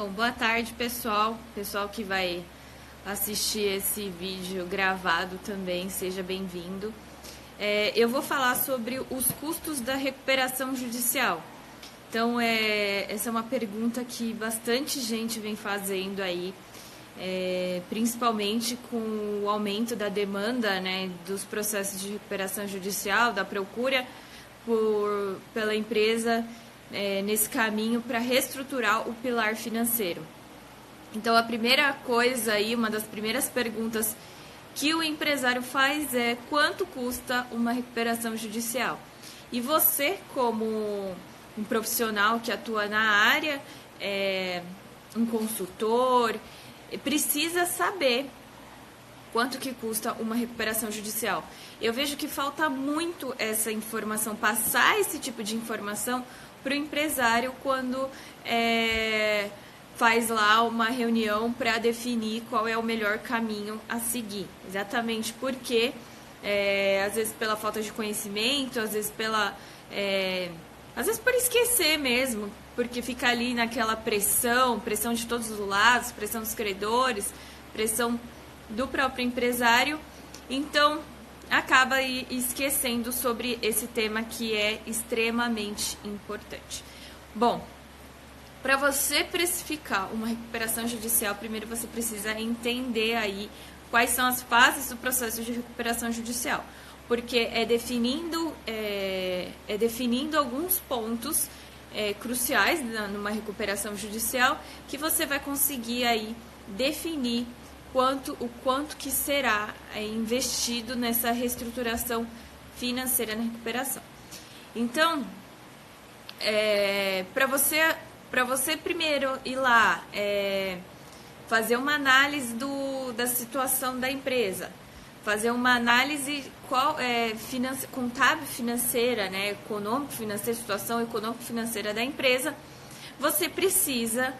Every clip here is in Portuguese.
Bom, boa tarde, pessoal. Pessoal que vai assistir esse vídeo gravado também, seja bem-vindo. Eu vou falar sobre os custos da recuperação judicial. Então, essa é uma pergunta que bastante gente vem fazendo aí, principalmente com o aumento da demanda, né, dos processos de recuperação judicial, da procura pela empresa nesse caminho para reestruturar o pilar financeiro. Então, a primeira coisa aí, uma das primeiras perguntas que o empresário faz é quanto custa uma recuperação judicial? E você, como um profissional que atua na área, um consultor, precisa saber quanto que custa uma recuperação judicial. Eu vejo que falta muito essa informação, passar esse tipo de informação para o empresário quando faz lá uma reunião para definir qual é o melhor caminho a seguir. Exatamente porque, às vezes pela falta de conhecimento, às vezes por esquecer mesmo, porque fica ali naquela pressão de todos os lados, pressão dos credores, pressão do próprio empresário, então acaba esquecendo sobre esse tema que é extremamente importante. Bom, para você precificar uma recuperação judicial, primeiro você precisa entender aí quais são as fases do processo de recuperação judicial, porque é definindo alguns pontos cruciais numa recuperação judicial que você vai conseguir aí definir o quanto que será investido nessa reestruturação financeira na recuperação. Então, para você primeiro ir lá fazer uma análise da situação da empresa, fazer uma análise contábil financeira, né, econômico-financeira, situação econômico-financeira da empresa, você precisa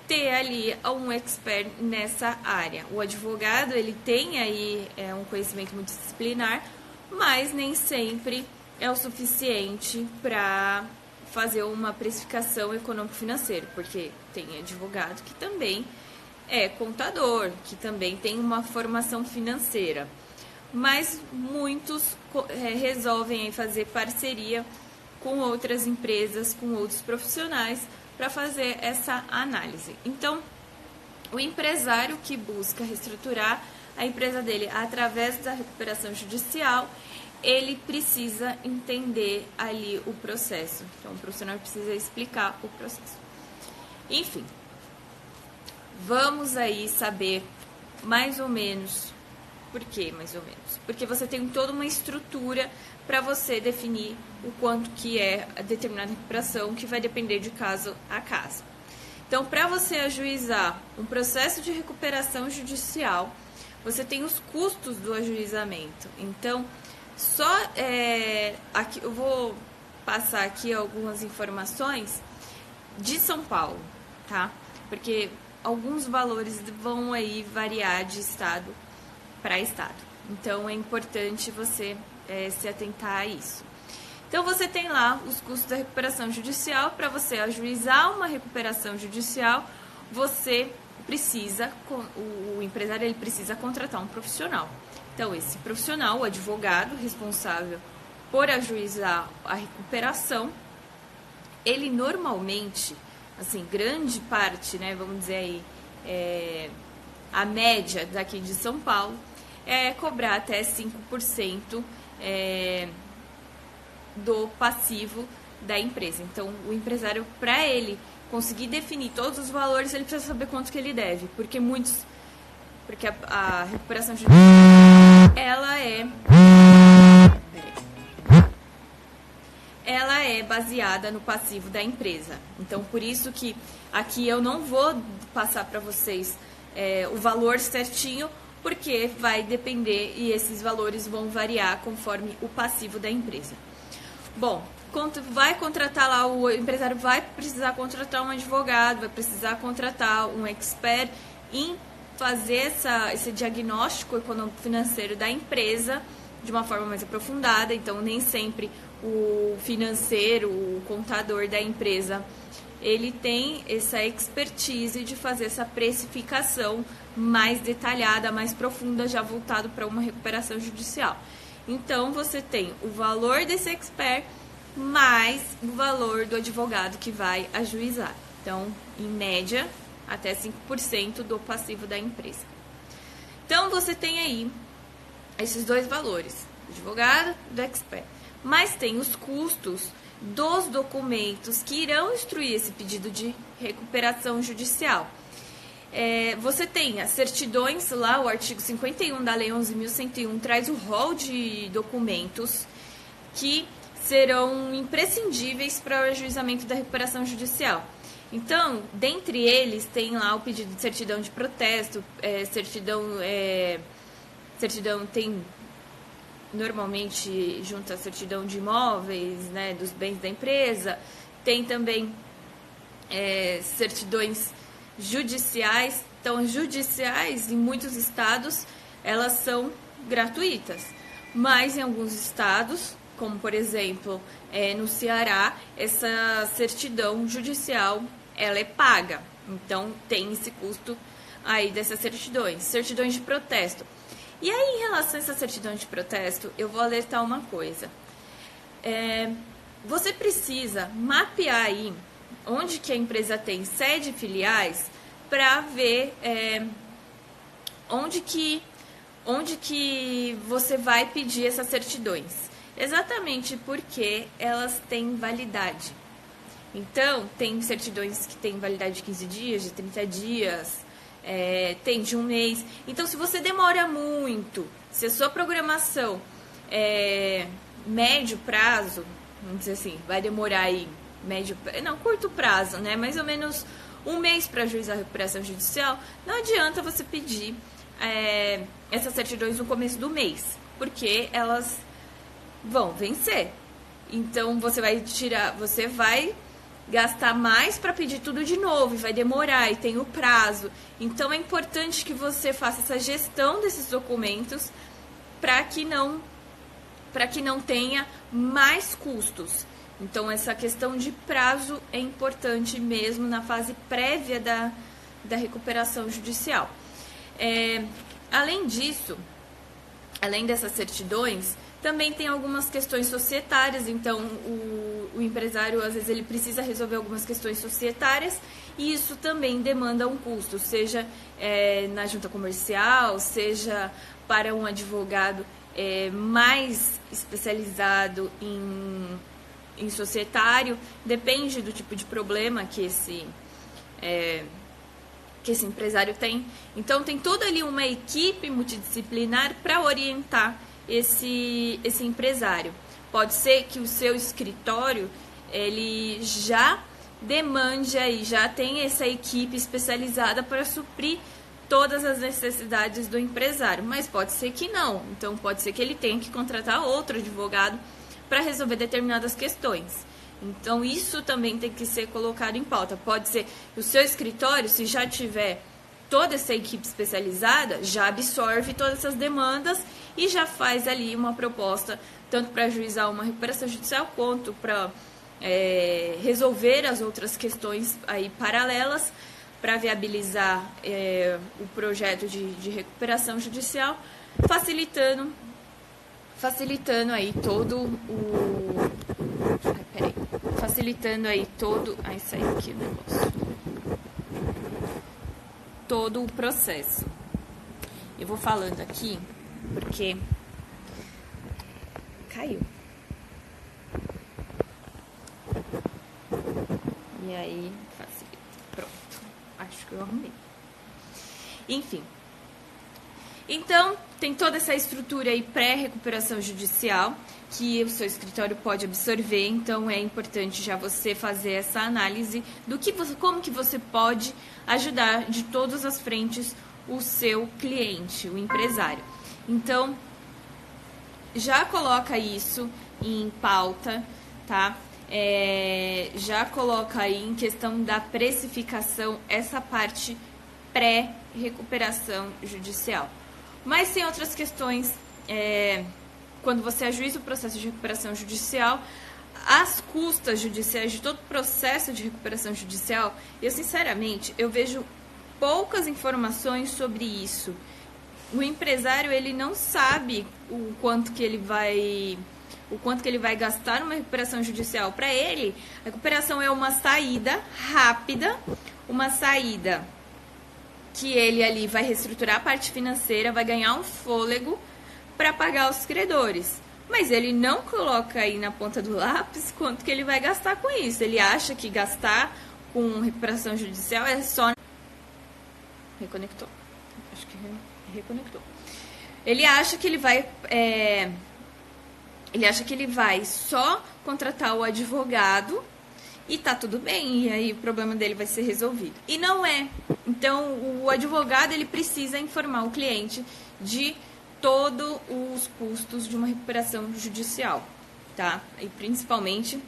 ter ali um expert nessa área. O advogado, ele tem aí um conhecimento multidisciplinar, mas nem sempre é o suficiente para fazer uma precificação econômico-financeira, porque tem advogado que também é contador, que também tem uma formação financeira, mas muitos resolvem fazer parceria com outras empresas, com outros profissionais, para fazer essa análise. Então, o empresário que busca reestruturar a empresa dele através da recuperação judicial, ele precisa entender ali o processo. Então, o profissional precisa explicar o processo. Enfim, vamos aí saber mais ou menos. Por que mais ou menos? Porque você tem toda uma estrutura para você definir o quanto que é a determinada recuperação, que vai depender de caso a caso. Então, para você ajuizar um processo de recuperação judicial, você tem os custos do ajuizamento. Então, aqui eu vou passar aqui algumas informações de São Paulo, tá? Porque alguns valores vão aí variar de estado para estado. Então, é importante você se atentar a isso. Então, você tem lá os custos da recuperação judicial. Para você ajuizar uma recuperação judicial, o empresário ele precisa contratar um profissional. Então, esse profissional, o advogado responsável por ajuizar a recuperação, ele normalmente, assim, grande parte, né, vamos dizer aí, a média daqui de São Paulo, é cobrar até 5% do passivo da empresa. Então, o empresário, para ele conseguir definir todos os valores, ele precisa saber quanto que ele deve, porque a recuperação judicial, ela é baseada no passivo da empresa. Então, por isso que aqui eu não vou passar para vocês o valor certinho, porque vai depender e esses valores vão variar conforme o passivo da empresa. Bom, vai contratar lá, o empresário vai precisar contratar um advogado, vai precisar contratar um expert em fazer esse diagnóstico econômico-financeiro da empresa de uma forma mais aprofundada. Então, nem sempre o financeiro, o contador da empresa, ele tem essa expertise de fazer essa precificação mais detalhada, mais profunda, já voltado para uma recuperação judicial. Então, você tem o valor desse expert mais o valor do advogado que vai ajuizar. Então, em média, até 5% do passivo da empresa. Então, você tem aí esses dois valores, do advogado e do expert. Mas tem os custos dos documentos que irão instruir esse pedido de recuperação judicial. Você tem as certidões lá, o artigo 51 da Lei 11.101 traz o rol de documentos que serão imprescindíveis para o ajuizamento da recuperação judicial. Então, dentre eles, tem lá o pedido de certidão de protesto, certidão tem normalmente junto à certidão de imóveis, né, dos bens da empresa, tem também certidões judiciais. Então, as judiciais, em muitos estados, elas são gratuitas, mas em alguns estados, como por exemplo no Ceará, essa certidão judicial ela é paga. Então, tem esse custo aí dessas certidões de protesto. E aí, em relação a essa certidão de protesto, eu vou alertar uma coisa. Você precisa mapear aí onde que a empresa tem sede e filiais para ver onde que você vai pedir essas certidões. Exatamente porque elas têm validade. Então, tem certidões que têm validade de 15 dias, de 30 dias... tem de um mês. Então, se você demora muito, se a sua programação é médio prazo, vamos dizer assim, vai demorar aí curto prazo, né? Mais ou menos um mês para ajuizar a recuperação judicial, não adianta você pedir essas certidões no começo do mês, porque elas vão vencer. Então, você vai gastar mais para pedir tudo de novo e vai demorar e tem o prazo. Então, é importante que você faça essa gestão desses documentos para que não tenha mais custos. Então, essa questão de prazo é importante mesmo na fase prévia da recuperação judicial. Além disso, além dessas certidões, também tem algumas questões societárias. Então, o empresário, às vezes, ele precisa resolver algumas questões societárias e isso também demanda um custo, seja na junta comercial, seja para um advogado mais especializado em societário, depende do tipo de problema que esse empresário tem. Então, tem toda ali uma equipe multidisciplinar para orientar esse empresário. Pode ser que o seu escritório ele já demande aí, já tem essa equipe especializada para suprir todas as necessidades do empresário, mas pode ser que não. Então, pode ser que ele tenha que contratar outro advogado para resolver determinadas questões. Então, isso também tem que ser colocado em pauta. Pode ser que o seu escritório, se já tiver toda essa equipe especializada, já absorve todas essas demandas e já faz ali uma proposta, tanto para ajuizar uma recuperação judicial, quanto para resolver as outras questões aí paralelas, para viabilizar o projeto de recuperação judicial, facilitando aí todo o... Facilitando aí todo... Ai, saiu aqui o negócio. Todo o processo. Eu vou falando aqui porque caiu. E aí, facilita. Pronto. Acho que eu arrumei. Enfim. Então, tem toda essa estrutura aí pré-recuperação judicial que o seu escritório pode absorver. Então, é importante já você fazer essa análise do como que você pode ajudar de todas as frentes o seu cliente, o empresário. Então, já coloca isso em pauta, tá? Já coloca aí em questão da precificação essa parte pré-recuperação judicial. Mas tem outras questões, quando você ajuiza o processo de recuperação judicial, as custas judiciais de todo o processo de recuperação judicial, eu sinceramente, eu vejo poucas informações sobre isso. O empresário, ele não sabe o quanto que ele vai gastar numa recuperação judicial. Para ele, a recuperação é uma saída rápida, uma saída que ele ali vai reestruturar a parte financeira, vai ganhar um fôlego para pagar os credores. Mas ele não coloca aí na ponta do lápis quanto que ele vai gastar com isso. Ele acha que gastar com recuperação judicial é só... Reconectou. Acho que reconectou. Ele acha que ele vai... Ele acha que ele vai só contratar o advogado e tá tudo bem, e aí o problema dele vai ser resolvido. E não é. Então, o advogado, ele precisa informar o cliente de todos os custos de uma recuperação judicial, tá? E principalmente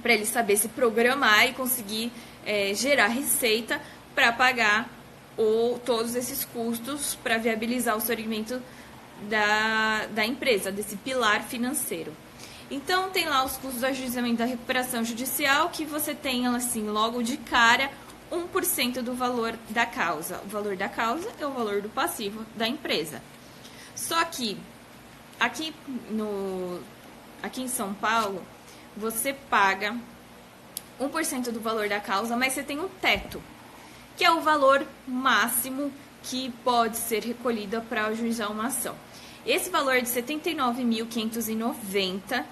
para ele saber se programar e conseguir gerar receita para pagar todos esses custos para viabilizar o segmento da empresa, desse pilar financeiro. Então, tem lá os custos do ajuizamento da recuperação judicial, que você tem, assim, logo de cara, 1% do valor da causa. O valor da causa é o valor do passivo da empresa. Só que, aqui em São Paulo, você paga 1% do valor da causa, mas você tem um teto, que é o valor máximo que pode ser recolhido para ajuizar uma ação. Esse valor é de R$ 79.590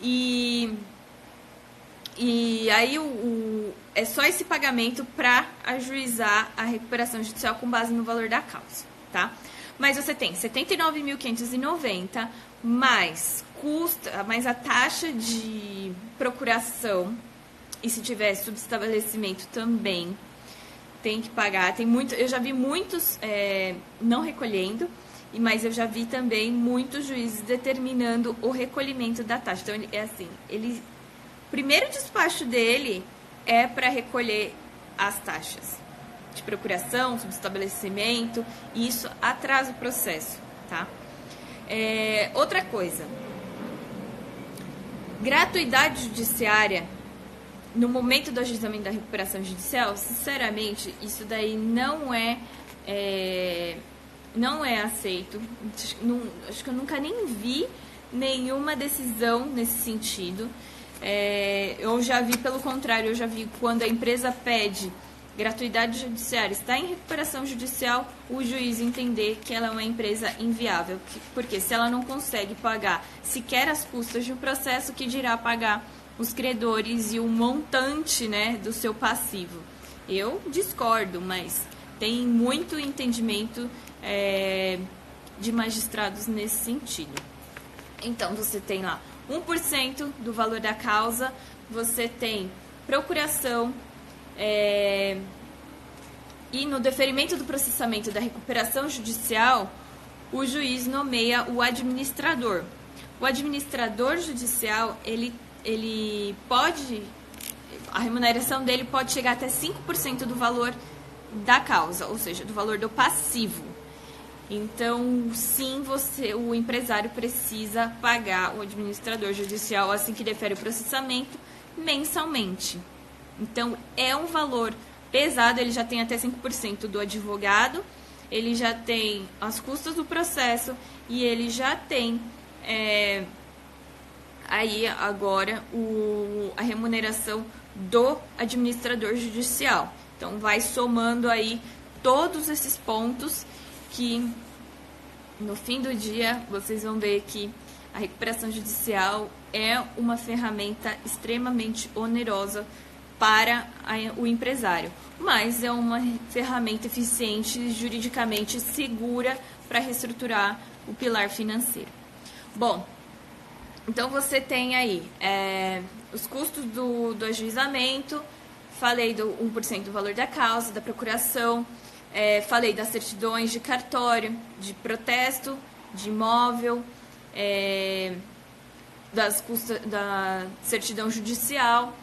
e aí é só esse pagamento para ajuizar a recuperação judicial com base no valor da causa, tá? Mas você tem R$ 79.590 mais a taxa de procuração, e se tiver subestabelecimento também tem que pagar. Eu já vi muitos não recolhendo, mas eu já vi também muitos juízes determinando o recolhimento da taxa. Então, o primeiro despacho dele é para recolher as taxas de procuração, subestabelecimento, e isso atrasa o processo, tá? Outra coisa, gratuidade judiciária no momento do ajuizamento da recuperação judicial, sinceramente, isso daí não é aceito. Acho que eu nunca nem vi nenhuma decisão nesse sentido. Eu já vi, pelo contrário, quando a empresa pede gratuidade judiciária, está em recuperação judicial, o juiz entender que ela é uma empresa inviável. Porque se ela não consegue pagar sequer as custas de um processo, que dirá pagar os credores e o montante, né, do seu passivo. Eu discordo, mas tem muito entendimento de magistrados nesse sentido. Então, você tem lá 1% do valor da causa, você tem procuração, e no deferimento do processamento da recuperação judicial, o juiz nomeia o administrador. O administrador judicial, a remuneração dele pode chegar até 5% do valor da causa, ou seja, do valor do passivo. Então, sim, o empresário precisa pagar o administrador judicial assim que defere o processamento mensalmente. Então, é um valor pesado, ele já tem até 5% do advogado, ele já tem as custas do processo e ele já tem aí agora a remuneração do administrador judicial. Então, vai somando aí todos esses pontos que, no fim do dia, vocês vão ver que a recuperação judicial é uma ferramenta extremamente onerosa para o empresário, mas é uma ferramenta eficiente, juridicamente segura para reestruturar o pilar financeiro. Bom, então você tem aí os custos do ajuizamento, falei do 1% do valor da causa, da procuração, falei das certidões de cartório, de protesto, de imóvel, das custas da certidão judicial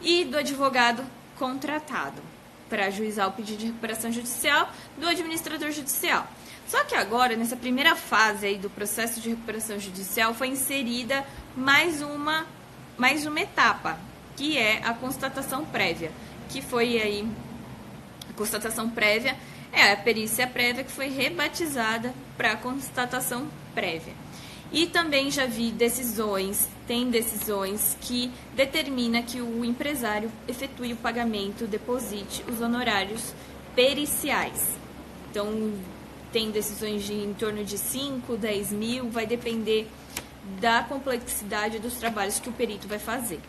e do advogado contratado para ajuizar o pedido de recuperação judicial, do administrador judicial. Só que agora, nessa primeira fase aí do processo de recuperação judicial, foi inserida mais uma mais uma etapa, que é a constatação prévia, que foi aí, a constatação prévia é a perícia prévia que foi rebatizada para constatação prévia. E também já vi tem decisões que determina que o empresário efetue o pagamento, deposite os honorários periciais. Então, tem decisões de em torno de 5, 10 mil, vai depender da complexidade dos trabalhos que o perito vai fazer.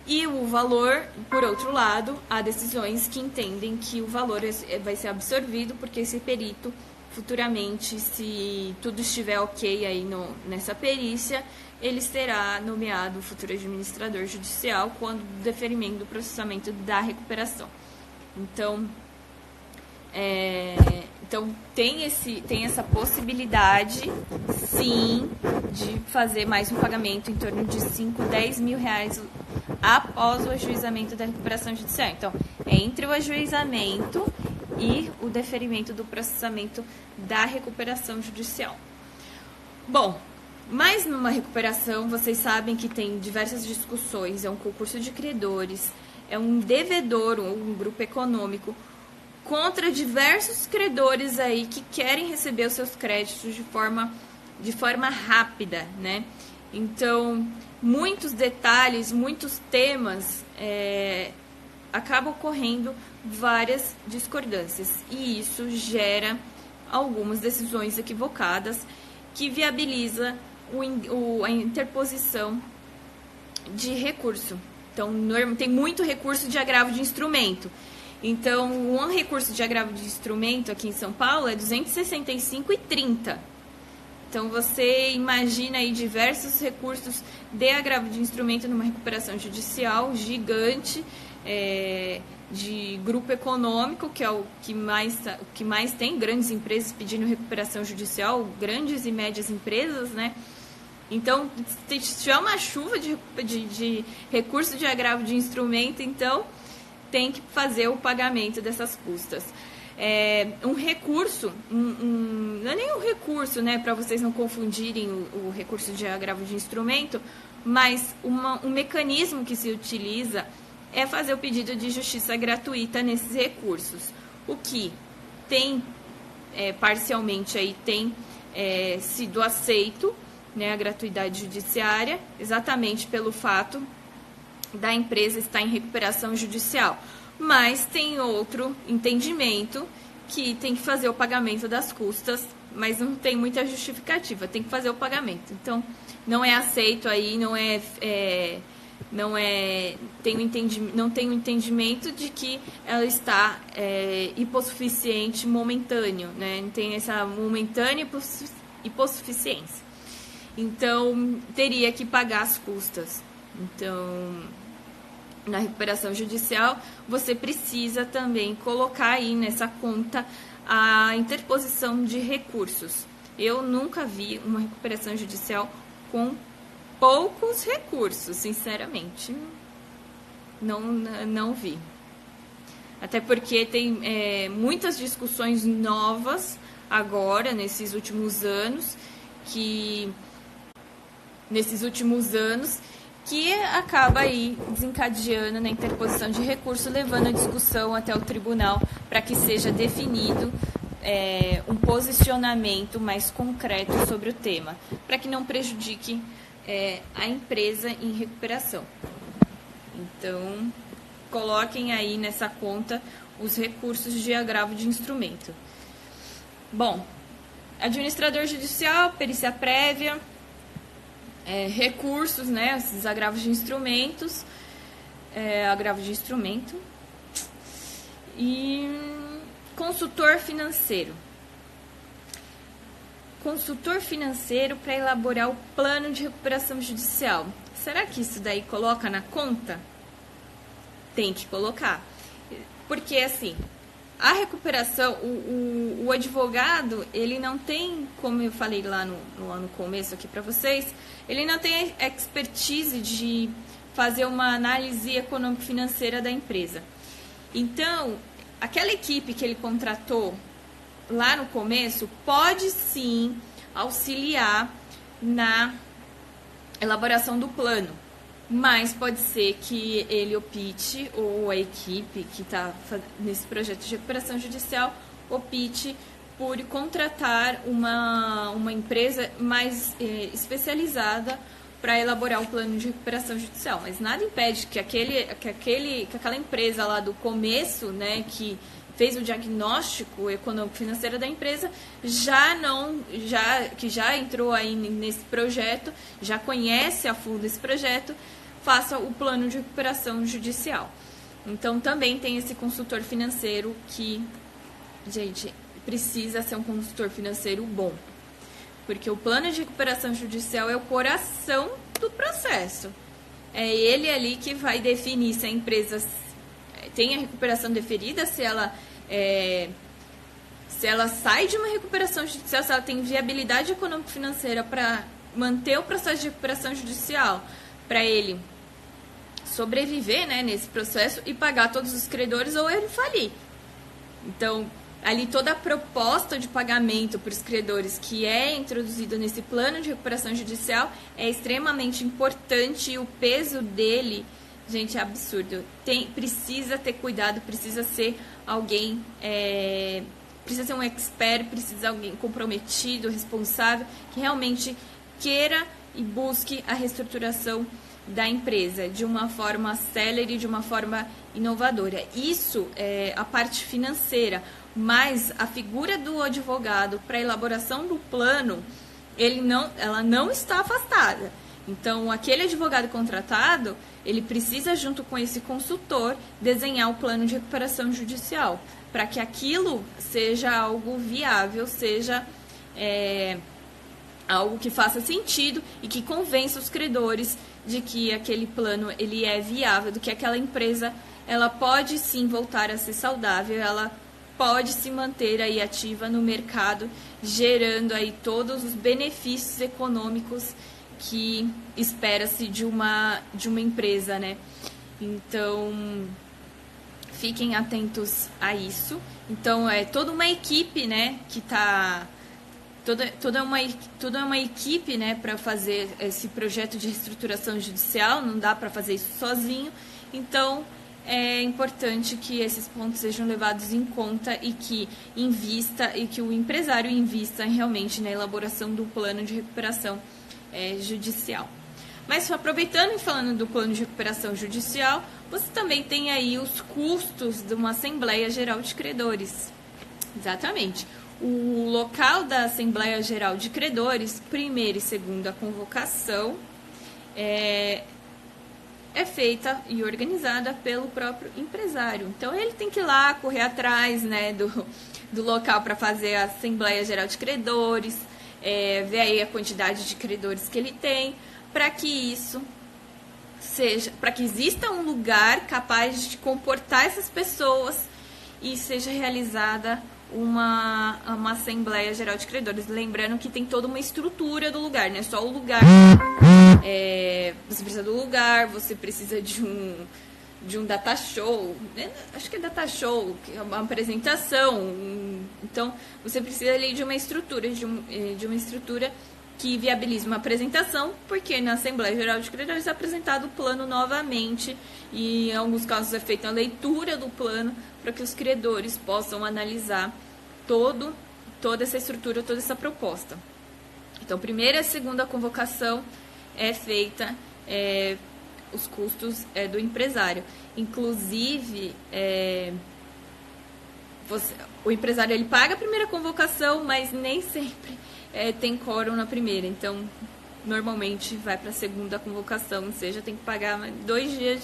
E o valor, por outro lado, há decisões que entendem que o valor vai ser absorvido porque esse perito, futuramente, se tudo estiver ok aí nessa perícia, ele será nomeado futuro administrador judicial quando do deferimento do processamento da recuperação. Então, tem essa possibilidade, sim, de fazer mais um pagamento em torno de 5, 10 mil reais após o ajuizamento da recuperação judicial. Então, é entre o ajuizamento e o deferimento do processamento da recuperação judicial. Bom, mas numa recuperação, vocês sabem que tem diversas discussões, é um concurso de credores, é um devedor, um grupo econômico, contra diversos credores aí que querem receber os seus créditos de forma rápida, né? Então, muitos detalhes, muitos temas acabam ocorrendo várias discordâncias e isso gera algumas decisões equivocadas que viabiliza a interposição de recurso. Então, tem muito recurso de agravo de instrumento. Então, um recurso de agravo de instrumento aqui em São Paulo é 265,30. Então, você imagina aí diversos recursos de agravo de instrumento numa recuperação judicial gigante, de grupo econômico, que é o que mais tem, grandes empresas pedindo recuperação judicial, grandes e médias empresas, né? Então, se tiver uma chuva de recurso de agravo de instrumento, então tem que fazer o pagamento dessas custas. Um recurso, não é nem um recurso, né, para vocês não confundirem o recurso de agravo de instrumento, mas um mecanismo que se utiliza é fazer o pedido de justiça gratuita nesses recursos. O que tem, parcialmente aí, tem sido aceito, né, a gratuidade judiciária, exatamente pelo fato da empresa estar em recuperação judicial. Mas tem outro entendimento que tem que fazer o pagamento das custas, mas não tem muita justificativa, tem que fazer o pagamento. Então, não é aceito aí, não tem o entendimento de que ela está hipossuficiente momentâneo, né? Não tem essa momentânea hipossuficiência. Então, teria que pagar as custas. Então, na recuperação judicial, você precisa também colocar aí nessa conta a interposição de recursos. Eu nunca vi uma recuperação judicial com poucos recursos, sinceramente. Não vi. Até porque tem muitas discussões novas agora, nesses últimos anos, que acaba aí desencadeando na interposição de recurso, levando a discussão até o tribunal para que seja definido um posicionamento mais concreto sobre o tema, para que não prejudique a empresa em recuperação. Então, coloquem aí nessa conta os recursos de agravo de instrumento. Bom, administrador judicial, perícia prévia, recursos, né, esses agravos de instrumentos, agravo de instrumento, e consultor financeiro. Consultor financeiro para elaborar o plano de recuperação judicial. Será que isso daí coloca na conta? Tem que colocar. Porque, assim, a recuperação, o advogado, ele não tem, como eu falei lá no começo aqui para vocês, ele não tem a expertise de fazer uma análise econômico-financeira da empresa. Então, aquela equipe que ele contratou lá no começo pode sim auxiliar na elaboração do plano, mas pode ser que ele opte, ou a equipe que está nesse projeto de recuperação judicial, opte por contratar uma empresa mais especializada para elaborar o plano de recuperação judicial. Mas nada impede que aquela empresa lá do começo, né, que fez o diagnóstico econômico-financeiro da empresa, que já entrou aí nesse projeto, já conhece a fundo esse projeto, faça o plano de recuperação judicial. Então, também tem esse consultor financeiro que, gente, precisa ser um consultor financeiro bom. Porque o plano de recuperação judicial é o coração do processo. É ele ali que vai definir se a empresa tem a recuperação deferida, se ela sai de uma recuperação judicial, se ela tem viabilidade econômico-financeira para manter o processo de recuperação judicial, para ele sobreviver, né, nesse processo e pagar todos os credores, ou ele falir. Então, ali toda a proposta de pagamento para os credores que é introduzida nesse plano de recuperação judicial é extremamente importante, e o peso dele, gente, é absurdo. Precisa ter cuidado, precisa ser alguém, precisa ser um expert, precisa ser alguém comprometido, responsável, que realmente queira e busque a reestruturação da empresa de uma forma célere, de uma forma inovadora. Isso é a parte financeira, mas a figura do advogado para a elaboração do plano, ela não está afastada. Então, aquele advogado contratado, ele precisa, junto com esse consultor, desenhar o plano de recuperação judicial, para que aquilo seja algo viável, seja algo que faça sentido e que convença os credores de que aquele plano ele é viável, do que aquela empresa ela pode sim voltar a ser saudável, ela pode se manter aí ativa no mercado, gerando aí todos os benefícios econômicos que espera-se de uma empresa, né? Então, fiquem atentos a isso. Então, é toda uma equipe, né, que está toda uma equipe, né, para fazer esse projeto de reestruturação judicial, não dá para fazer isso sozinho. Então, é importante que esses pontos sejam levados em conta e que o empresário invista realmente na elaboração do plano de recuperação judicial. Mas aproveitando e falando do plano de recuperação judicial, você também tem aí os custos de uma Assembleia Geral de Credores. Exatamente. O local da Assembleia Geral de Credores, primeira e segunda convocação, é feita e organizada pelo próprio empresário. Então, ele tem que ir lá, correr atrás, né, do local para fazer a Assembleia Geral de Credores, ver aí a quantidade de credores que ele tem, para que exista um lugar capaz de comportar essas pessoas e seja realizada uma Assembleia Geral de Credores. Lembrando que tem toda uma estrutura do lugar, não é só o lugar. Você precisa do lugar, você precisa de um data show, acho que é data show, que é uma apresentação. Então, você precisa ali de uma estrutura, de uma estrutura que viabilize uma apresentação, porque na Assembleia Geral de Credores é apresentado o plano novamente e em alguns casos é feita a leitura do plano para que os credores possam analisar toda essa estrutura, toda essa proposta. Então, primeira e segunda convocação é feita os custos do empresário. Inclusive, o empresário ele paga a primeira convocação, mas nem sempre tem quórum na primeira. Então, normalmente vai para a segunda convocação, ou seja, tem que pagar 2 dias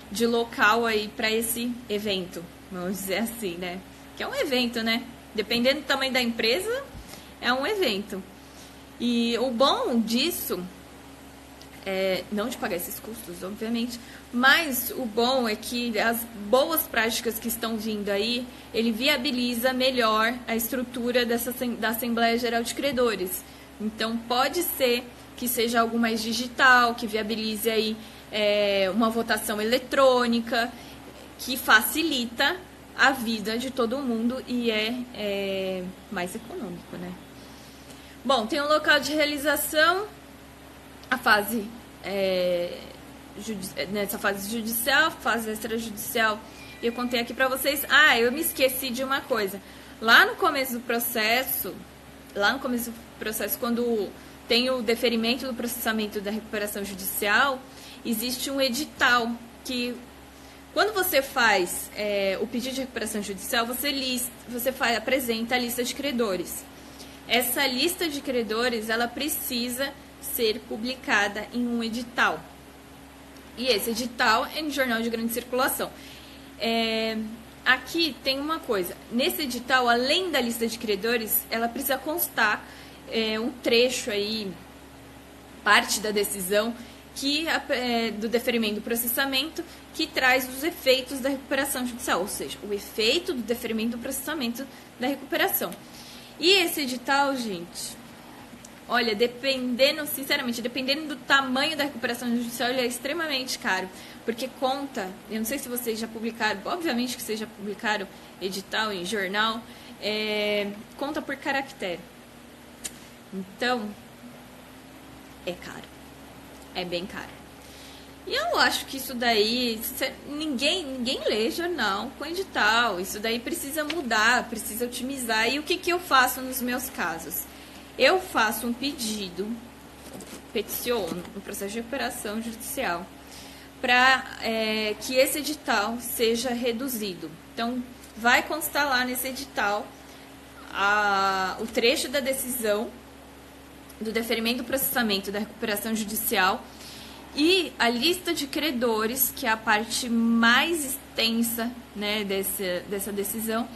de local aí para esse evento, vamos dizer assim, né? Que é um evento, né? Dependendo do tamanho da empresa, é um evento. E o bom disso, não de pagar esses custos, obviamente, mas o bom é que as boas práticas que estão vindo aí, ele viabiliza melhor a estrutura da Assembleia Geral de Credores. Então, pode ser que seja algo mais digital, que viabilize aí uma votação eletrônica, que facilita a vida de todo mundo e é mais econômico, né? Bom, tem um local de realização, a fase nessa fase judicial, fase extrajudicial. Eu contei aqui pra vocês. Eu me esqueci de uma coisa. Lá no começo do processo, quando tem o deferimento do processamento da recuperação judicial, existe um edital que, quando você faz o pedido de recuperação judicial, você apresenta a lista de credores. Essa lista de credores, ela precisa ser publicada em um edital. E esse edital é no jornal de grande circulação. Aqui tem uma coisa. Nesse edital, além da lista de credores, ela precisa constar um trecho aí, parte da decisão, do deferimento do processamento, que traz os efeitos da recuperação judicial, ou seja, o efeito do deferimento do processamento da recuperação. E esse edital, gente, olha, sinceramente, dependendo do tamanho da recuperação judicial, ele é extremamente caro, porque conta, eu não sei se vocês já publicaram, obviamente que vocês já publicaram edital em jornal, conta por caractere. Então, é caro. É bem caro. E eu acho que isso daí, ninguém lê jornal com edital. Isso daí precisa mudar, precisa otimizar. E o que eu faço nos meus casos? Eu faço um pedido, peticiono no processo de recuperação judicial, para que esse edital seja reduzido. Então, vai constar lá nesse edital o trecho da decisão do deferimento do processamento da recuperação judicial e a lista de credores, que é a parte mais extensa, né, dessa decisão.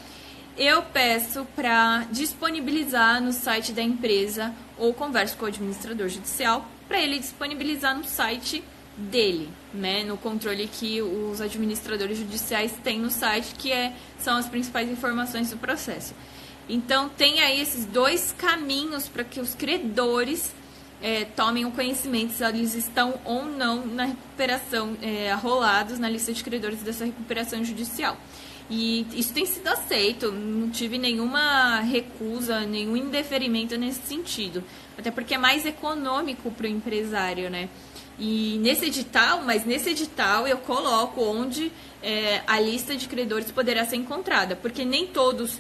Eu peço para disponibilizar no site da empresa ou converso com o administrador judicial para ele disponibilizar no site dele, né, no controle que os administradores judiciais têm no site, que são as principais informações do processo. Então, tem aí esses dois caminhos para que os credores tomem o conhecimento se eles estão ou não na recuperação, arrolados na lista de credores dessa recuperação judicial. E isso tem sido aceito, não tive nenhuma recusa, nenhum indeferimento nesse sentido. Até porque é mais econômico para o empresário, né? E nesse edital eu coloco onde a lista de credores poderá ser encontrada, porque nem todos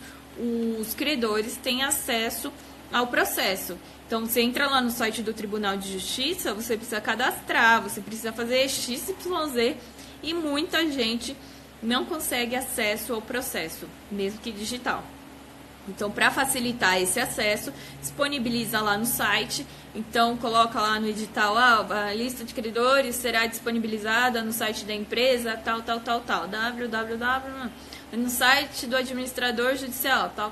os credores têm acesso ao processo. Então, você entra lá no site do Tribunal de Justiça, você precisa cadastrar, você precisa fazer XYZ, e muita gente não consegue acesso ao processo, mesmo que digital. Então, para facilitar esse acesso, disponibiliza lá no site. Então, coloca lá no edital, a lista de credores será disponibilizada no site da empresa, tal, www, no site do administrador judicial, tal.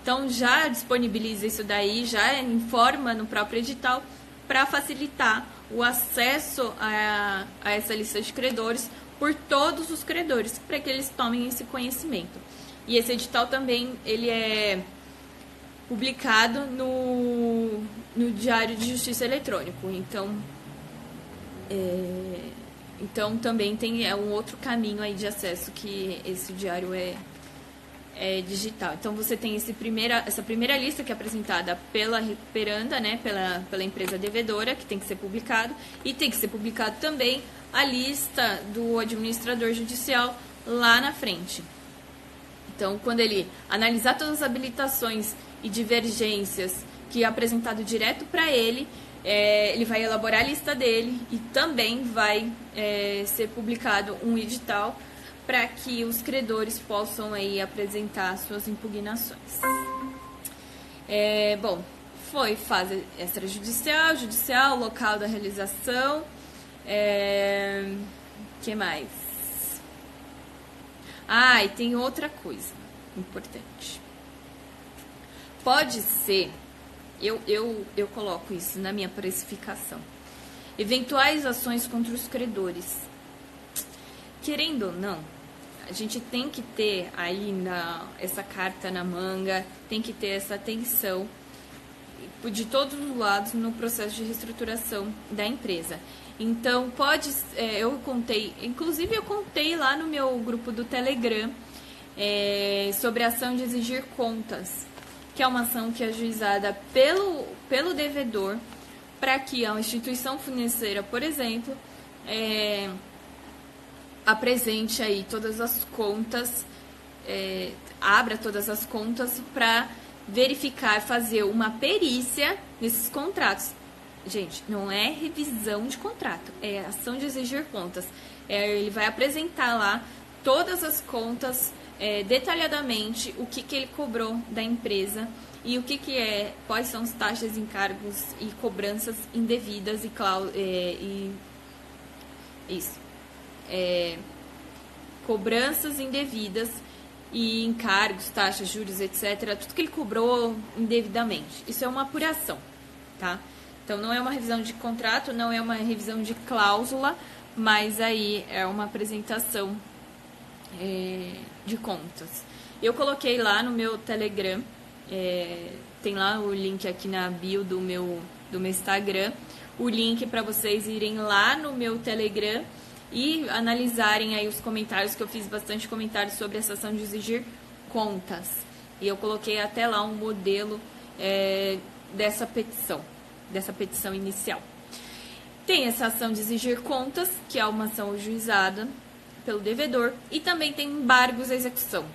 Então, já disponibiliza isso daí, já informa no próprio edital para facilitar o acesso a essa lista de credores por todos os credores, para que eles tomem esse conhecimento. E esse edital também, ele é publicado no Diário de Justiça Eletrônico. Então também tem um outro caminho aí de acesso, que esse diário é digital. Então você tem essa primeira lista, que é apresentada pela recuperanda, né, pela empresa devedora, que tem que ser publicado, e tem que ser publicado também a lista do administrador judicial lá na frente. Então, quando ele analisar todas as habilitações e divergências que é apresentado direto para ele, ele vai elaborar a lista dele, e também vai ser publicado um edital para que os credores possam aí apresentar suas impugnações. Bom, foi fase extrajudicial, judicial, local da realização. Que mais? E tem outra coisa importante. Pode ser, eu coloco isso na minha precificação, eventuais ações contra os credores. Querendo ou não, a gente tem que ter aí essa carta na manga, tem que ter essa atenção de todos os lados no processo de reestruturação da empresa. Então, eu contei lá no meu grupo do Telegram sobre a ação de exigir contas, que é uma ação que é ajuizada pelo devedor para que a instituição financeira, por exemplo, apresente aí todas as contas, abra todas as contas para verificar, fazer uma perícia nesses contratos. Gente, não é revisão de contrato, é ação de exigir contas. Ele vai apresentar lá todas as contas, detalhadamente, o que ele cobrou da empresa e o que quais são as taxas, encargos e cobranças indevidas cobranças indevidas e encargos, taxas, juros, etc. Tudo que ele cobrou indevidamente. Isso é uma apuração, tá? Então, não é uma revisão de contrato, não é uma revisão de cláusula, mas aí é uma apresentação de contas. Eu coloquei lá no meu Telegram, tem lá o link aqui na bio do meu Instagram, o link para vocês irem lá no meu Telegram e analisarem aí os comentários, que eu fiz bastante comentários sobre essa ação de exigir contas. E eu coloquei até lá um modelo dessa petição inicial. Tem essa ação de exigir contas, que é uma ação ajuizada pelo devedor, e também tem embargos à execução.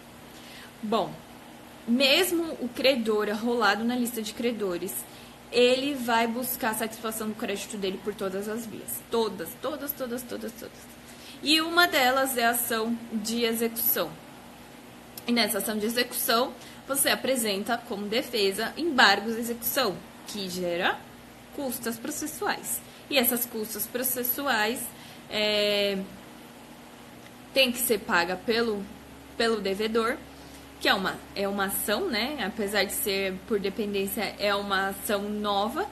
Bom, mesmo o credor arrolado na lista de credores, ele vai buscar a satisfação do crédito dele por todas as vias. Todas. E uma delas é a ação de execução. E nessa ação de execução, você apresenta como defesa embargos à execução, que gera custas processuais. E essas custas processuais tem que ser paga pelo devedor, que é uma ação, né? Apesar de ser por dependência, é uma ação nova,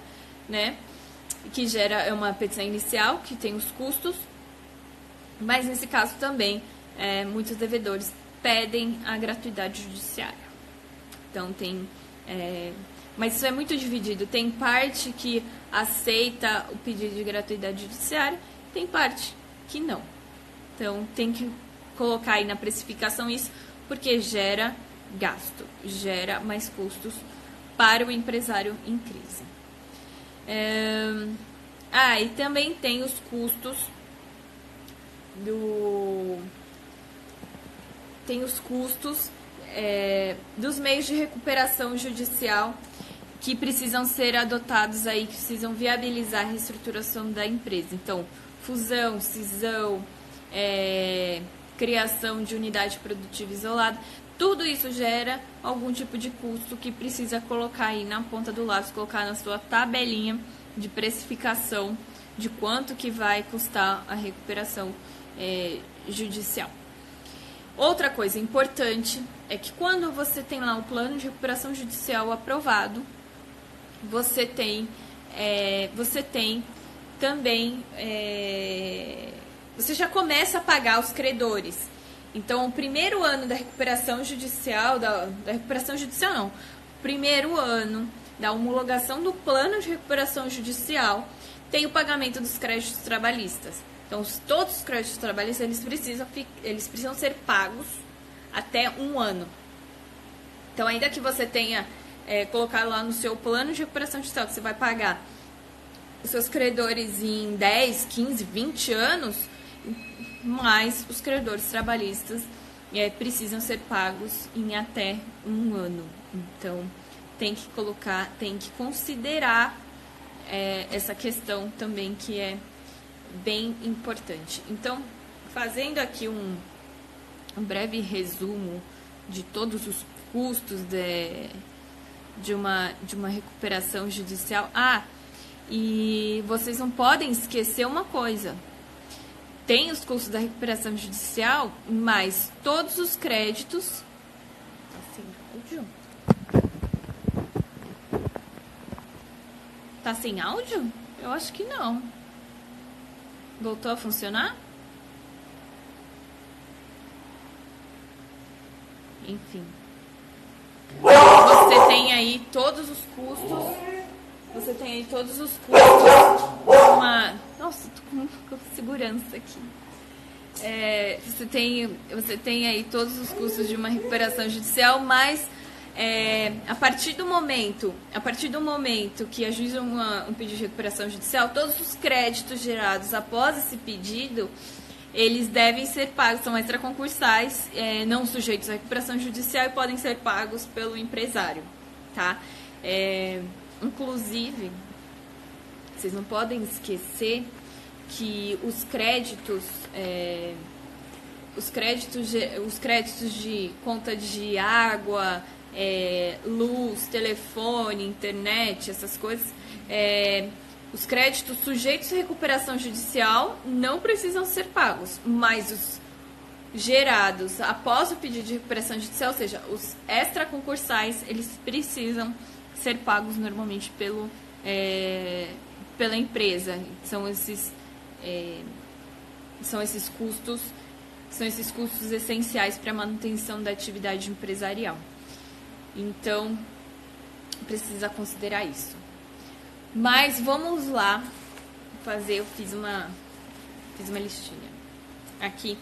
né? Que gera uma petição inicial, que tem os custos, mas nesse caso também muitos devedores pedem a gratuidade judiciária. Então tem... mas isso é muito dividido. Tem parte que aceita o pedido de gratuidade judiciária, tem parte que não. Então tem que colocar aí na precificação isso, porque gera gasto, gera mais custos para o empresário em crise. E também tem os custos dos meios de recuperação judicial que precisam ser adotados aí, que precisam viabilizar a reestruturação da empresa. Então, fusão, cisão, criação de unidade produtiva isolada, tudo isso gera algum tipo de custo que precisa colocar aí na ponta do lápis, colocar na sua tabelinha de precificação de quanto que vai custar a recuperação judicial. Outra coisa importante é que quando você tem lá o plano de recuperação judicial aprovado, você tem também... você já começa a pagar os credores. Então, o primeiro ano da recuperação judicial, primeiro ano da homologação do plano de recuperação judicial, tem o pagamento dos créditos trabalhistas. Então, todos os créditos trabalhistas, eles precisam ser pagos até um ano. Então, ainda que você tenha colocado lá no seu plano de recuperação judicial que você vai pagar os seus credores em 10, 15, 20 anos, mas os credores trabalhistas precisam ser pagos em até um ano. Então, tem que considerar essa questão também, que é bem importante. Então, fazendo aqui um breve resumo de todos os custos de uma recuperação judicial. E vocês não podem esquecer uma coisa. Tem os custos da recuperação judicial, mas todos os créditos... Tá sem áudio? Tá sem áudio? Eu acho que não. Voltou a funcionar? Enfim. Você tem aí todos os custos. Nossa, tô com segurança aqui. Você tem aí todos os custos de uma recuperação judicial, mas a partir do momento que ajuiza um pedido de recuperação judicial, todos os créditos gerados após esse pedido, eles devem ser pagos, são extraconcursais, não sujeitos à recuperação judicial e podem ser pagos pelo empresário, tá? Inclusive, vocês não podem esquecer que os créditos de conta de água, luz, telefone, internet, essas coisas, os créditos sujeitos à recuperação judicial não precisam ser pagos, mas os gerados após o pedido de recuperação judicial, ou seja, os extraconcursais, eles precisam ser pagos normalmente pela empresa. São esses custos essenciais para a manutenção da atividade empresarial. Então, precisa considerar isso. Mas vamos lá eu fiz uma listinha aqui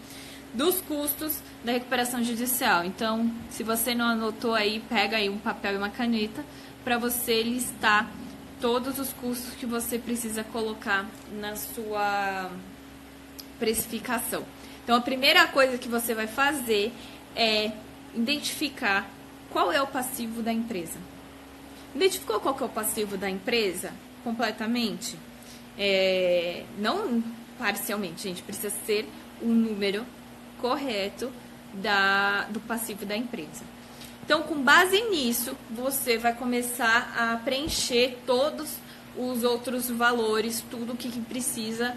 dos custos da recuperação judicial. Então, se você não anotou aí, pega aí um papel e uma caneta para você listar todos os custos que você precisa colocar na sua precificação. Então, a primeira coisa que você vai fazer é identificar qual é o passivo da empresa. Identificou qual que é o passivo da empresa completamente? Não parcialmente, gente. Precisa ser o número correto do passivo da empresa. Então, com base nisso, você vai começar a preencher todos os outros valores, tudo o que precisa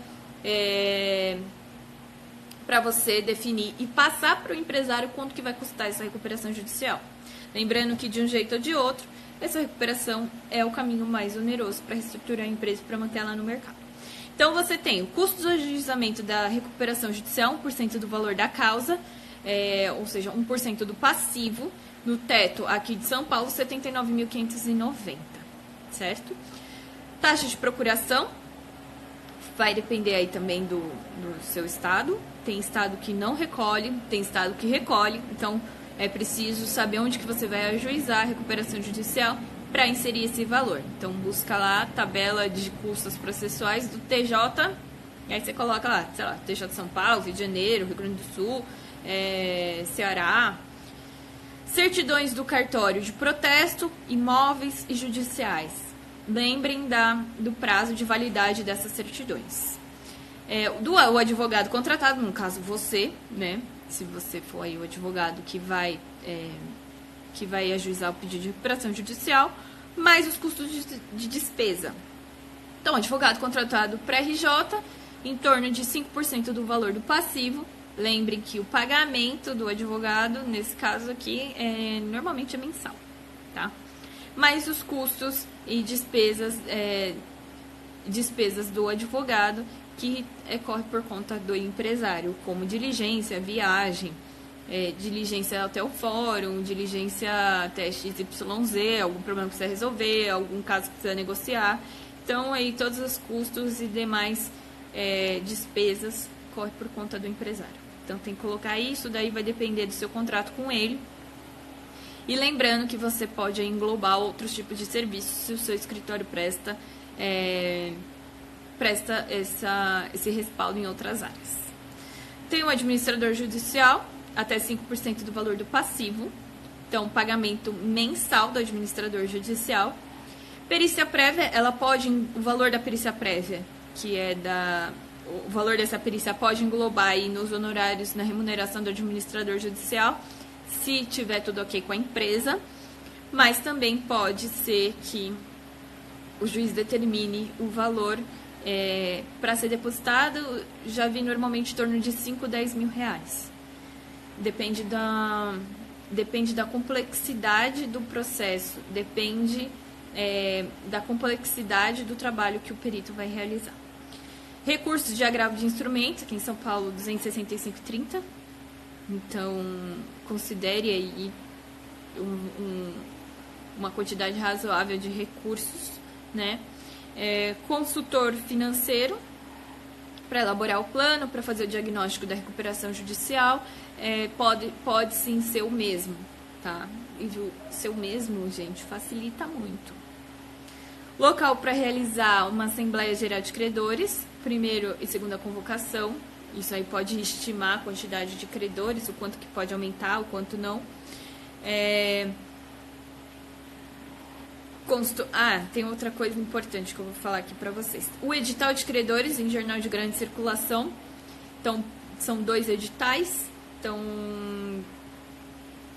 para você definir e passar para o empresário quanto que vai custar essa recuperação judicial. Lembrando que, de um jeito ou de outro, essa recuperação é o caminho mais oneroso para reestruturar a empresa e para manter ela no mercado. Então, você tem o custo do ajuizamento da recuperação judicial, 1% do valor da causa, ou seja, 1% do passivo, no teto aqui de São Paulo, R$ 79.590, certo? Taxa de procuração, vai depender aí também do seu estado. Tem estado que não recolhe, tem estado que recolhe, então é preciso saber onde que você vai ajuizar a recuperação judicial para inserir esse valor. Então, busca lá a tabela de custos processuais do TJ, e aí você coloca lá, sei lá, TJ de São Paulo, Rio de Janeiro, Rio Grande do Sul, Ceará. Certidões do cartório de protesto, imóveis e judiciais. Lembrem do prazo de validade dessas certidões. O advogado contratado, no caso você, né? Se você for aí o advogado que vai ajuizar o pedido de recuperação judicial, mais os custos de despesa. Então, advogado contratado pré-RJ, em torno de 5% do valor do passivo. Lembrem que o pagamento do advogado, nesse caso aqui, normalmente é mensal, tá? Mais os custos e despesas do advogado, que corre por conta do empresário, como diligência, viagem, diligência até o fórum, diligência até XYZ, algum problema que precisa resolver, algum caso que precisa negociar. Então, aí todos os custos e demais despesas corre por conta do empresário. Então, tem que colocar isso, daí vai depender do seu contrato com ele. E lembrando que você pode englobar outros tipos de serviços se o seu escritório presta esse respaldo em outras áreas. Tem o administrador judicial, até 5% do valor do passivo. Então, pagamento mensal do administrador judicial. Perícia prévia, o valor da perícia prévia, o valor dessa perícia pode englobar aí nos honorários, na remuneração do administrador judicial, se tiver tudo ok com a empresa, mas também pode ser que o juiz determine o valor para ser depositado. Já vi normalmente em torno de 5 a 10 mil reais. Depende da complexidade do processo, depende da complexidade do trabalho que o perito vai realizar. Recursos de agravo de instrumentos, aqui em São Paulo, 265,30. Então, considere aí uma quantidade razoável de recursos, né? Consultor financeiro, para elaborar o plano, para fazer o diagnóstico da recuperação judicial, pode sim ser o mesmo, tá? seu mesmo, gente, facilita muito. Local para realizar uma Assembleia Geral de Credores, primeiro e segunda convocação. Isso aí pode estimar a quantidade de credores, o quanto que pode aumentar, o quanto não. Tem outra coisa importante que eu vou falar aqui para vocês. O edital de credores em jornal de grande circulação. Então, são 2 editais. Então,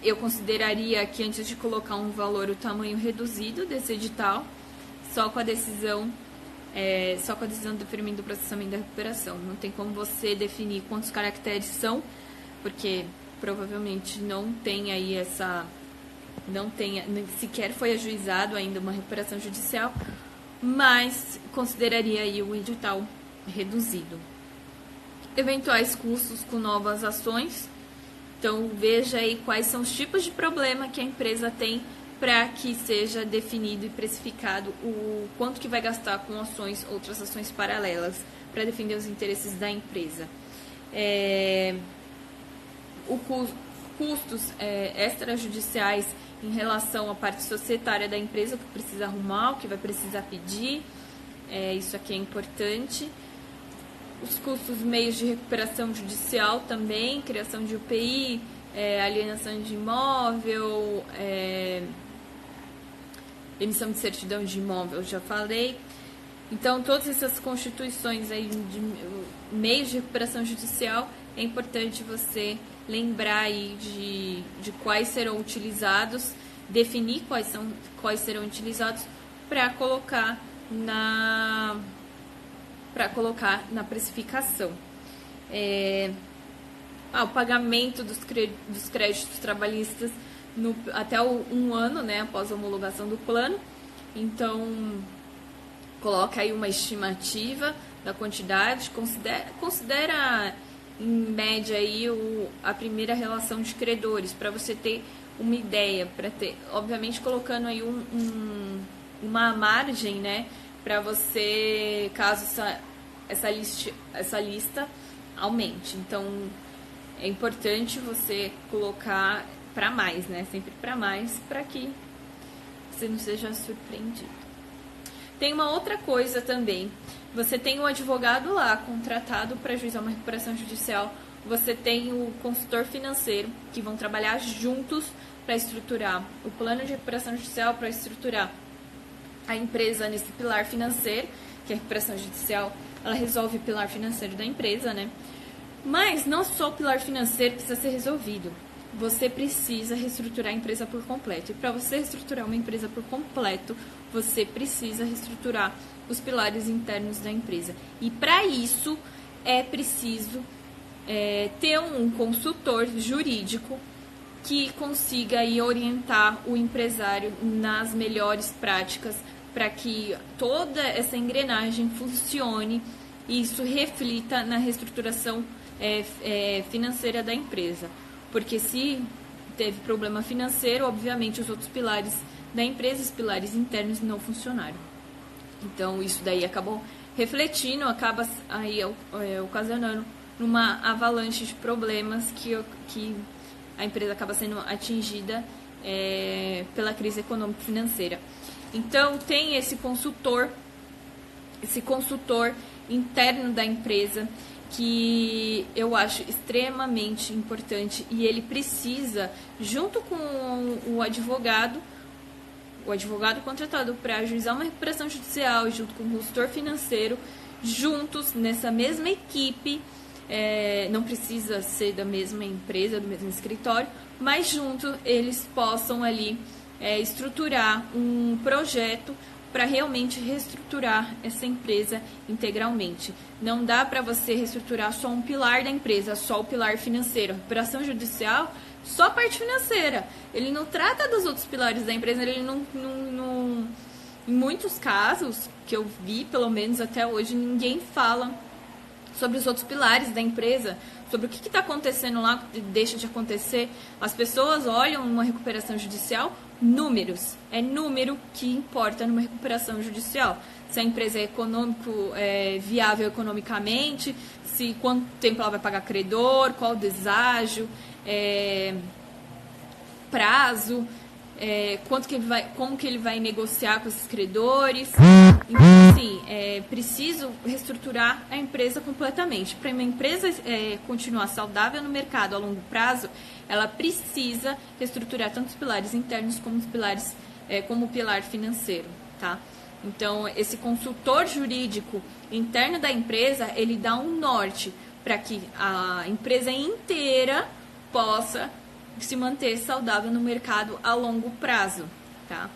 eu consideraria que antes de colocar um valor, o tamanho reduzido desse edital, só com a decisão do deferimento do processamento da recuperação. Não tem como você definir quantos caracteres são, porque provavelmente não tem aí sequer foi ajuizado ainda uma recuperação judicial, mas consideraria aí o edital reduzido. Eventuais custos com novas ações. Então, veja aí quais são os tipos de problema que a empresa tem para que seja definido e precificado o quanto que vai gastar com outras ações paralelas para defender os interesses da empresa. Custos extrajudiciais em relação à parte societária da empresa, o que precisa arrumar, o que vai precisar pedir, isso aqui é importante. Os custos meios de recuperação judicial também, criação de UPI, alienação de imóvel, emissão de certidão de imóvel, já falei. Então, todas essas constituições aí de meios de recuperação judicial, é importante você lembrar aí de quais serão utilizados, definir quais serão utilizados para colocar na precificação. O pagamento dos créditos trabalhistas até 1 ano, né, após a homologação do plano. Então, coloca aí uma estimativa da quantidade, considera em média aí a primeira relação de credores, para você ter uma ideia, obviamente colocando aí uma margem, né, para você, caso essa lista aumente. Então, é importante você colocar para mais, né, sempre para mais, para que você não seja surpreendido. Tem uma outra coisa também. Você tem um advogado lá contratado para ajuizar uma recuperação judicial. Você tem o consultor financeiro, que vão trabalhar juntos para estruturar o plano de recuperação judicial, para estruturar a empresa nesse pilar financeiro, que a recuperação judicial, ela resolve o pilar financeiro da empresa, né? Mas não só o pilar financeiro precisa ser resolvido. Você precisa reestruturar a empresa por completo. E para você reestruturar uma empresa por completo, você precisa reestruturar os pilares internos da empresa. E para isso, é preciso ter um consultor jurídico que consiga aí orientar o empresário nas melhores práticas para que toda essa engrenagem funcione e isso reflita na reestruturação financeira da empresa. Porque se teve problema financeiro, obviamente os outros pilares da empresa, os pilares internos não funcionaram. Então isso daí acabou refletindo, acaba aí ocasionando numa avalanche de problemas que a empresa acaba sendo atingida pela crise econômica e financeira. Então tem esse consultor interno da empresa, que eu acho extremamente importante, e ele precisa, junto com o advogado contratado para ajuizar uma recuperação judicial, junto com o consultor financeiro, juntos nessa mesma equipe, não precisa ser da mesma empresa, do mesmo escritório, mas juntos eles possam ali estruturar um projeto para realmente reestruturar essa empresa integralmente. Não dá para você reestruturar só um pilar da empresa, só o pilar financeiro. A recuperação judicial, só a parte financeira. Ele não trata dos outros pilares da empresa, ele não em muitos casos, que eu vi, pelo menos até hoje, ninguém fala sobre os outros pilares da empresa, sobre o que está acontecendo lá, o que deixa de acontecer. As pessoas olham uma recuperação judicial, números. É número que importa numa recuperação judicial. Se a empresa é viável economicamente, quanto tempo ela vai pagar credor, qual o deságio, prazo. como que ele vai negociar com esses credores. Então, assim, é preciso reestruturar a empresa completamente. Para uma empresa continuar saudável no mercado a longo prazo, ela precisa reestruturar tanto os pilares internos como os pilares, como o pilar financeiro, tá? Então, esse consultor jurídico interno da empresa, ele dá um norte para que a empresa inteira possa se manter saudável no mercado a longo prazo, tá?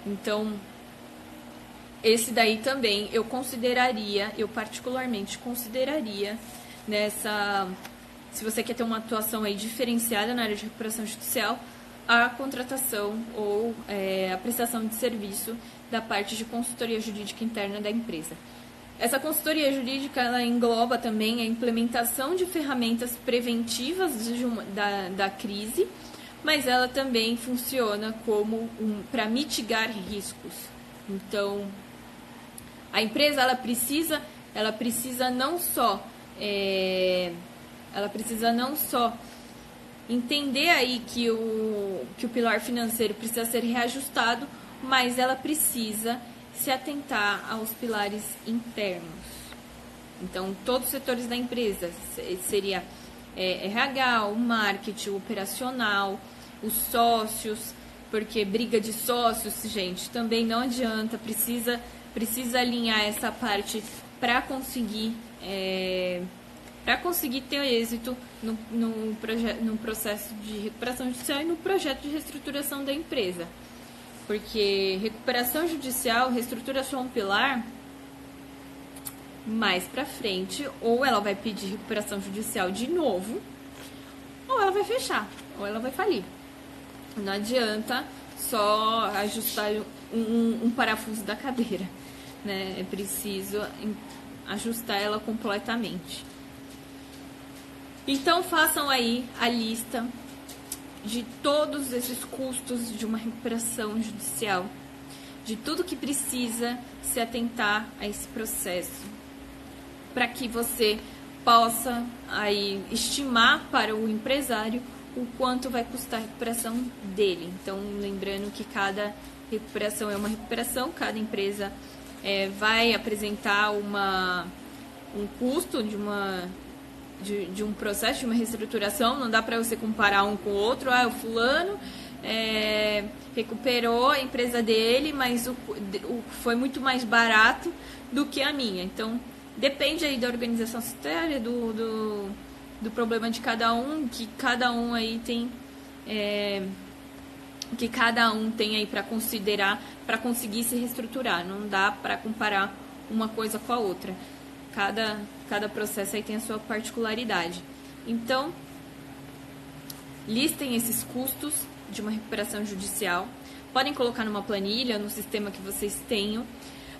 Então, esse daí também eu particularmente consideraria se você quer ter uma atuação aí diferenciada na área de recuperação judicial, a contratação ou a prestação de serviço da parte de consultoria jurídica interna da empresa. Essa consultoria jurídica, ela engloba também a implementação de ferramentas preventivas da crise, mas ela também funciona como para mitigar riscos. Então, a empresa ela precisa não só entender aí que o pilar financeiro precisa ser reajustado, mas ela precisa se atentar aos pilares internos. Então, todos os setores da empresa, seria RH, o marketing, o operacional, os sócios, porque briga de sócios, gente, também não adianta, precisa alinhar essa parte para conseguir ter êxito no processo de recuperação judicial e no projeto de reestruturação da empresa. Porque recuperação judicial, reestruturação um pilar, mais pra frente, ou ela vai pedir recuperação judicial de novo, ou ela vai fechar, ou ela vai falir. Não adianta só ajustar um parafuso da cadeira, né? É preciso ajustar ela completamente. Então, façam aí a lista de todos esses custos de uma recuperação judicial, de tudo que precisa se atentar a esse processo, para que você possa aí estimar para o empresário o quanto vai custar a recuperação dele. Então, lembrando que cada recuperação é uma recuperação, cada empresa vai apresentar um custo de um processo, de uma reestruturação. Não dá para você comparar um com o outro. O fulano recuperou a empresa dele, mas foi muito mais barato do que a minha. Então, depende aí da organização societária, do problema de cada um, que cada um aí tem aí para considerar, para conseguir se reestruturar. Não dá para comparar uma coisa com a outra. Cada processo aí tem a sua particularidade. Então, listem esses custos de uma recuperação judicial. Podem colocar numa planilha, no sistema que vocês tenham,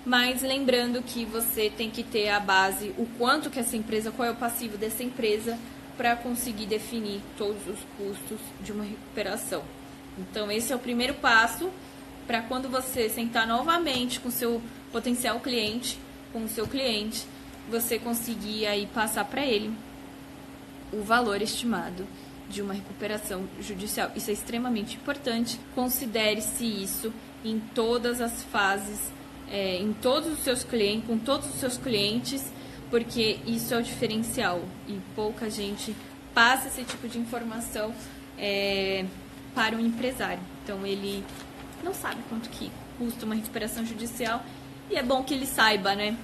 mas lembrando que você tem que ter a base, o quanto que essa empresa, qual é o passivo dessa empresa, para conseguir definir todos os custos de uma recuperação. Então, esse é o primeiro passo para quando você sentar novamente com o seu potencial cliente, com o seu cliente, você conseguir aí passar para ele o valor estimado de uma recuperação judicial. Isso é extremamente importante. Considere-se isso em todas as fases, em todos os seus clientes, com todos os seus clientes, porque isso é o diferencial e pouca gente passa esse tipo de informação para o empresário. Então, ele não sabe quanto que custa uma recuperação judicial e é bom que ele saiba, né?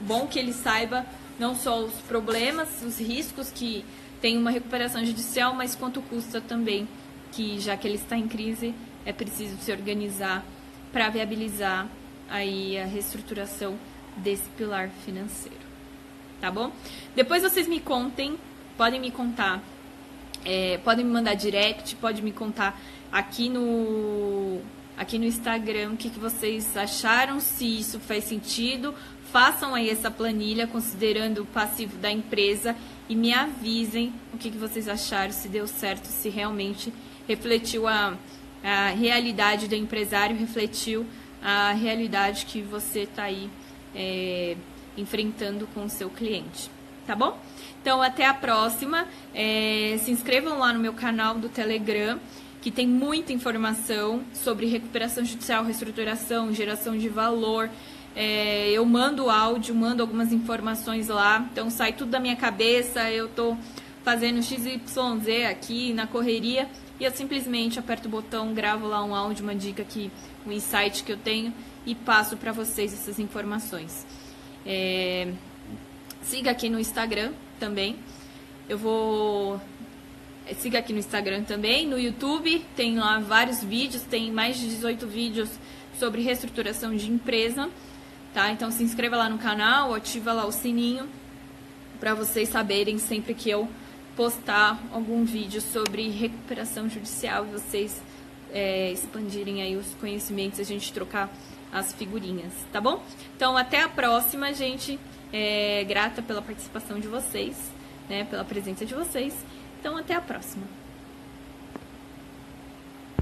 Bom que ele saiba não só os problemas, os riscos que tem uma recuperação judicial, mas quanto custa também, que já que ele está em crise, é preciso se organizar para viabilizar aí a reestruturação desse pilar financeiro. Tá bom? Depois vocês me contem, podem me contar, podem me mandar direct, podem me contar aqui no Instagram o que vocês acharam, se isso faz sentido. Façam aí essa planilha considerando o passivo da empresa e me avisem o que vocês acharam, se deu certo, se realmente refletiu a realidade do empresário, refletiu a realidade que você está aí enfrentando com o seu cliente. Tá bom? Então, até a próxima. Se inscrevam lá no meu canal do Telegram, que tem muita informação sobre recuperação judicial, reestruturação, geração de valor. Eu mando áudio, mando algumas informações lá, então sai tudo da minha cabeça, eu tô fazendo XYZ aqui na correria e eu simplesmente aperto o botão, gravo lá um áudio, uma dica um insight que eu tenho e passo para vocês essas informações. Siga aqui no Instagram também. Siga aqui no Instagram também, no YouTube, tem lá vários vídeos, tem mais de 18 vídeos sobre reestruturação de empresa, tá? Então se inscreva lá no canal, ativa lá o sininho para vocês saberem sempre que eu postar algum vídeo sobre recuperação judicial e vocês expandirem aí os conhecimentos, a gente trocar as figurinhas, tá bom? Então até a próxima, gente. Grata pela participação de vocês, né, pela presença de vocês. Então, até a próxima.